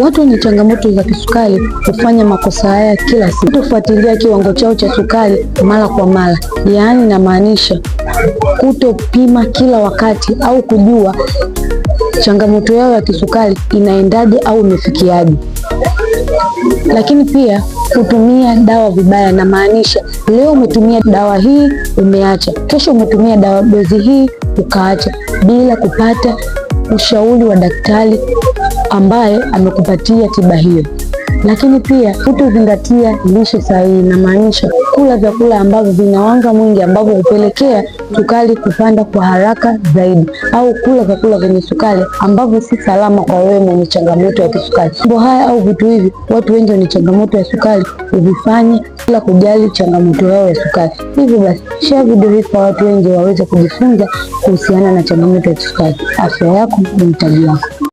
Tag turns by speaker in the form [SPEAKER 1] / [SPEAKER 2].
[SPEAKER 1] Watu wenye changamoto za kisukari hufanya makosa haya kila siku: kutofuatilia kiwango chao cha sukari mara kwa mara, yaani namaanisha kutopima kila wakati au kujua changamoto yao ya kisukari inaendaje au imefikiaje. Lakini pia kutumia dawa vibaya, na maanisha leo umetumia dawa hii umeacha, kesho umetumia dawa dozi hii ukaacha bila kupata ushauri wa daktari ambaye amekupatia tiba hiyo. Lakini pia kutozingatia lishe sahihi, na maanisha kula vyakula ambavyo vina wanga mwingi ambavyo hupelekea sukari kupanda kwa haraka zaidi, au kula vyakula vyenye sukari ambavyo si salama kwa wewe mwenye changamoto ya kisukari. Mambo haya au vitu hivi watu wengi wenye changamoto ya sukari huvifanya bila kujali changamoto yao ya sukari. Hivyo basi, share video hii kwa watu wengi waweze kujifunza kuhusiana na changamoto ya kisukari. Afya yako ni mtaji wako.